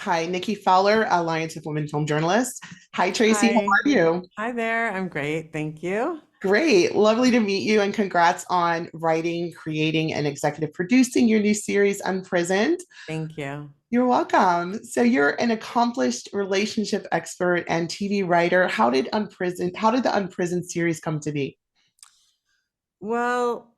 Hi, Nikki Fowler, Alliance of Women Film Journalists. Hi, Tracy. How Hi. are you? Hi there. I'm great. Thank you. Great. Lovely to meet you, and congrats on writing, creating, and executive producing your new series, Unprisoned. Thank you. You're welcome. So you're an accomplished relationship expert and TV writer. How did the Unprisoned series come to be? Well,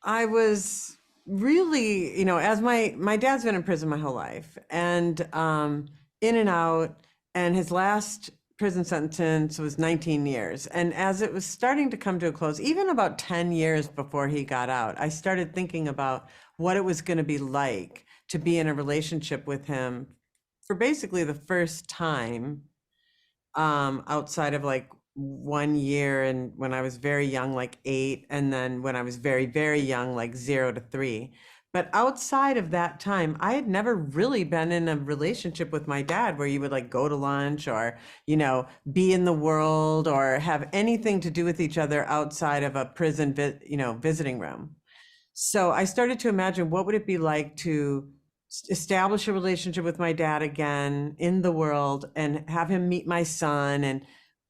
I was really, as my dad's been in prison my whole life and in and out, and his last prison sentence was 19 years. And as it was starting to come to a close, even about 10 years before he got out, I started thinking about what it was going to be like to be in a relationship with him for basically the first time, outside of like 1 year, and when I was very young, like 8, and then when I was very, very young, like 0 to 3. But outside of that time, I had never really been in a relationship with my dad where you would like go to lunch or, be in the world or have anything to do with each other outside of a prison, visiting room. So I started to imagine what would it be like to establish a relationship with my dad again in the world and have him meet my son, and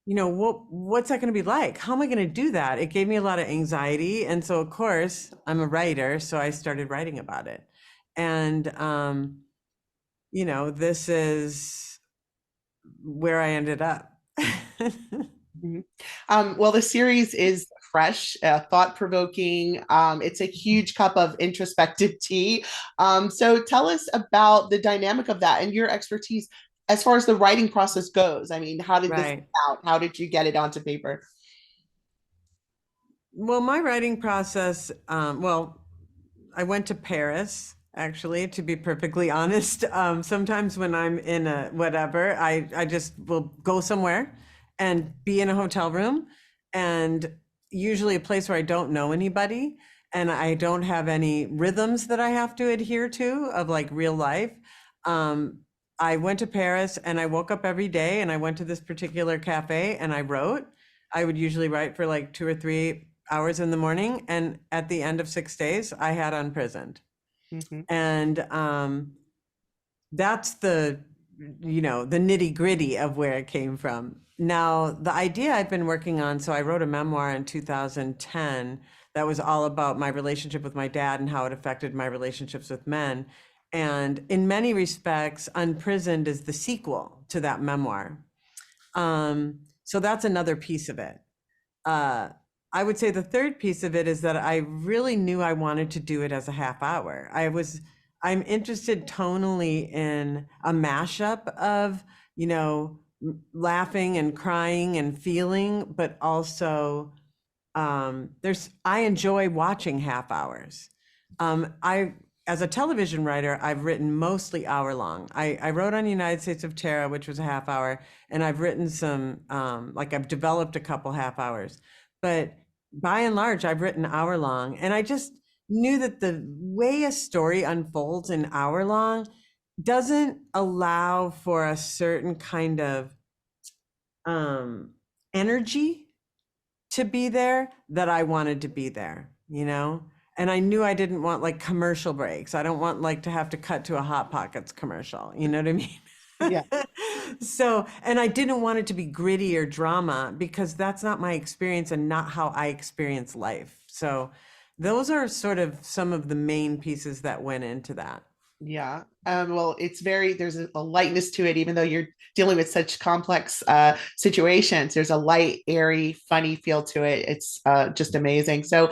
what's that going to be like? How am I going to do that? It gave me a lot of anxiety, and so of course I'm a writer, so I started writing about it. And this is where I ended up. Mhm. Well, the series is fresh, thought-provoking. It's a huge cup of introspective tea. So tell us about the dynamic of that and your expertise as far as the writing process goes. I mean, how did this Right. come out? How did you get it onto paper? Well, my writing process, I went to Paris, actually, to be perfectly honest. Sometimes when I'm in a whatever, I just will go somewhere and be in a hotel room, and usually a place where I don't know anybody and I don't have any rhythms that I have to adhere to of like real life. Um, I went to Paris and I woke up every day and I went to this particular cafe and I wrote. I would usually write for like 2 or 3 hours in the morning, and at the end of 6 days, I had Unprisoned. Mhm. And that's the nitty gritty of where it came from. Now, the idea I've been working on, so I wrote a memoir in 2010 that was all about my relationship with my dad and how it affected my relationships with men. And in many respects, Unprisoned is the sequel to that memoir. So that's another piece of it. Uh, I would say the third piece of it is that I really knew I wanted to do it as a half hour. I'm interested tonally in a mashup of, laughing and crying and feeling, but also I enjoy watching half hours. I, as a television writer, I've written mostly hour long. I wrote on United States of Terror, which was a half hour, and I've written some, like I've developed a couple half hours, but by and large, I've written hour long. And I just knew that the way a story unfolds in hour long doesn't allow for a certain kind of um, energy to be there that I wanted to be there. And I knew I didn't want like commercial breaks. I don't want like to have to cut to a Hot Pockets commercial. You know what I mean? Yeah. So, and I didn't want it to be gritty or drama because that's not my experience and not how I experience life. So, those are sort of some of the main pieces that went into that. Yeah. Well, there's a lightness to it, even though you're dealing with such complex situations. There's a light, airy, funny feel to it. It's just amazing. So,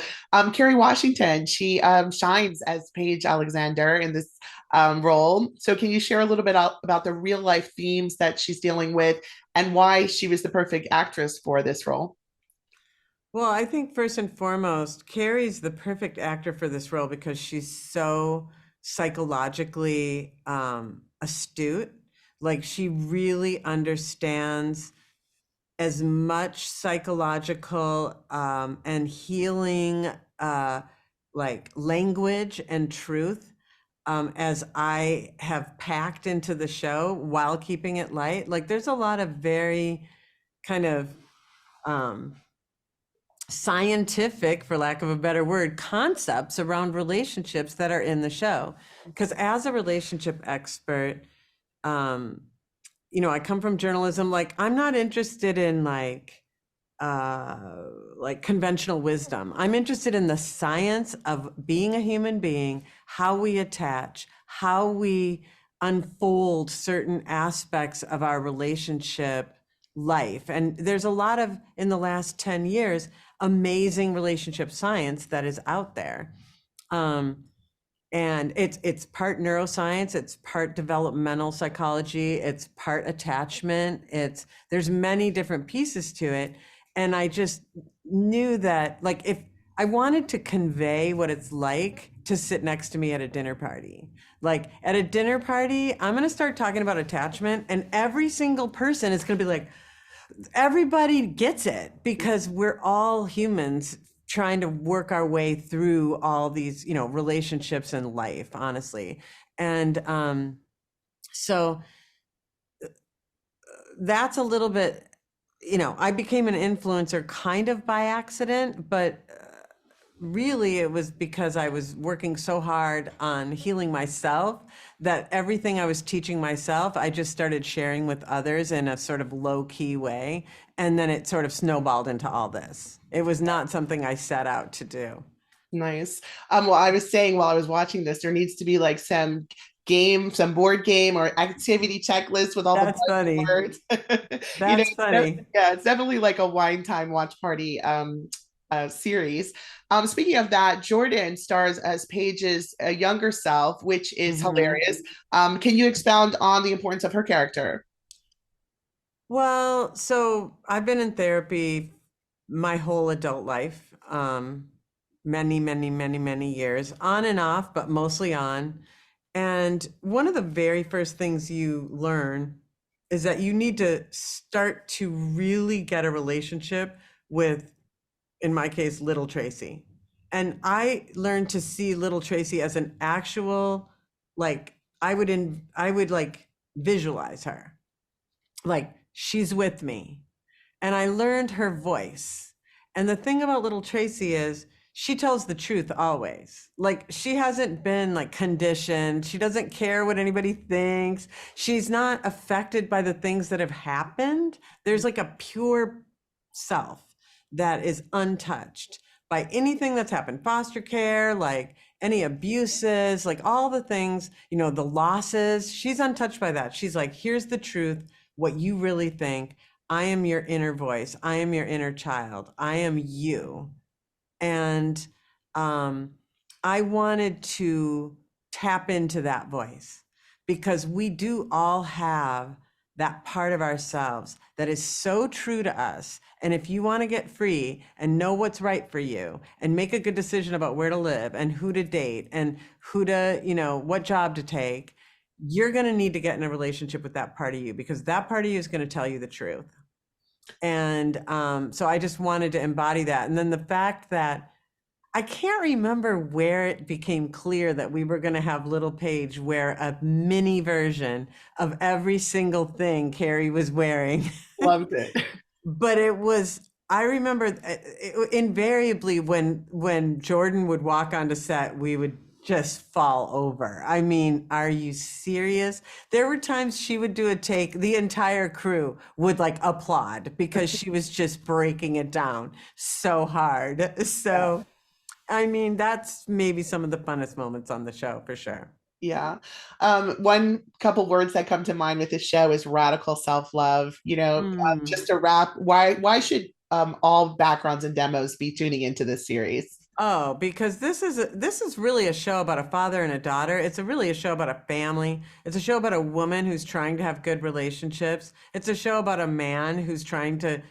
Kerry Washington, she shines as Paige Alexander in this role. So, can you share a little bit about the real life themes that she's dealing with and why she was the perfect actress for this role? Well, I think first and foremost, Carrie's the perfect actor for this role because she's so psychologically astute. Like she really understands as much psychological and healing like language and truth as I have packed into the show while keeping it light. Like there's a lot of very kind of um, scientific, for lack of a better word, concepts around relationships that are in the show. Because as a relationship expert, um, I come from journalism. Like, I'm not interested in conventional wisdom. I'm interested in the science of being a human being, how we attach, how we unfold certain aspects of our relationship life. And there's a lot of, in the last 10 years, amazing relationship science that is out there. Um, and it's part neuroscience, it's part developmental psychology, it's part attachment, there's many different pieces to it. And I just knew that, like, if I wanted to convey what it's like to sit next to me at a dinner party, like at a dinner party, I'm going to start talking about attachment, and every single person is going to be like, everybody gets it, because we're all humans trying to work our way through all these, relationships in life, honestly. And so that's a little bit, I became an influencer kind of by accident, but really it was because I was working so hard on healing myself that everything I was teaching myself, I just started sharing with others in a sort of low key way. And then it sort of snowballed into all this. It was not something I set out to do. Nice. Well, I was saying while I was watching this, there needs to be like some board game or activity checklist with all the That's funny. buzzwords. That's funny. Yeah, it's definitely like a wine time watch party series. Speaking of that, Jordan stars as Paige's younger self, which is Hmm. hilarious. Can you expound on the importance of her character? Well, so I've been in therapy my whole adult life, many, many, many, many years, on and off, but mostly on. And one of the very first things you learn is that you need to start to really get a relationship with, in my case, little Tracy. And I learned to see little Tracy as an actual, like, I would like visualize her, like she's with me. And I learned her voice. And the thing about little Tracy is she tells the truth always. Like, she hasn't been like conditioned. She doesn't care what anybody thinks. She's not affected by the things that have happened. There's like a pure self that is untouched by anything that's happened, foster care, like any abuses, like all the things, the losses. She's untouched by that. She's like, here's the truth, what you really think. I am your inner voice. I am your inner child. I am you. And um, I wanted to tap into that voice, because we do all have that part of ourselves that is so true to us. And if you want to get free and know what's right for you and make a good decision about where to live and who to date and who to, what job to take, you're going to need to get in a relationship with that part of you, because that part of you is going to tell you the truth. And so I just wanted to embody that. And then the fact that I can't remember where it became clear that we were going to have little Paige wear a mini version of every single thing Carrie was wearing. Loved it. But it was, I remember invariably when Jordan would walk onto set, we would just fall over. I mean, are you serious? There were times she would do a take, the entire crew would like applaud because she was just breaking it down so hard. Yeah. So, I mean, that's maybe some of the funnest moments on the show for sure. Yeah. One couple words that come to mind with this show is radical self-love. Mm. Just to wrap, why should all backgrounds and demos be tuning into this series? Oh, because this is really a show about a father and a daughter. It's really a show about a family. It's a show about a woman who's trying to have good relationships. It's a show about a man who's trying to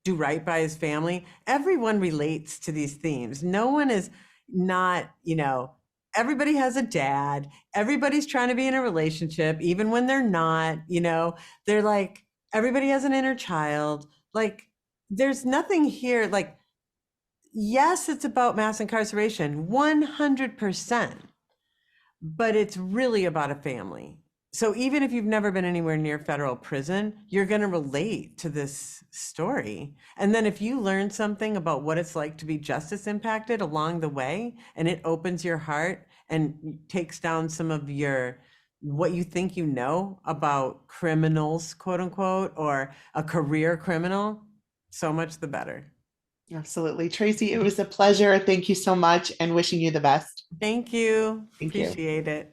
do right by his family. Everyone relates to these themes. No one is not, everybody has a dad. Everybody's trying to be in a relationship, even when they're not, they're like, everybody has an inner child. Like, there's nothing here. Like, yes, it's about mass incarceration, 100%, but it's really about a family. So even if you've never been anywhere near federal prison, you're going to relate to this story. And then if you learn something about what it's like to be justice impacted along the way, and it opens your heart and takes down some of your what you think you know about criminals, quote unquote, or a career criminal, so much the better. Absolutely. Tracy, it was a pleasure. Thank you so much and wishing you the best. Thank you. Thank you. Appreciate it.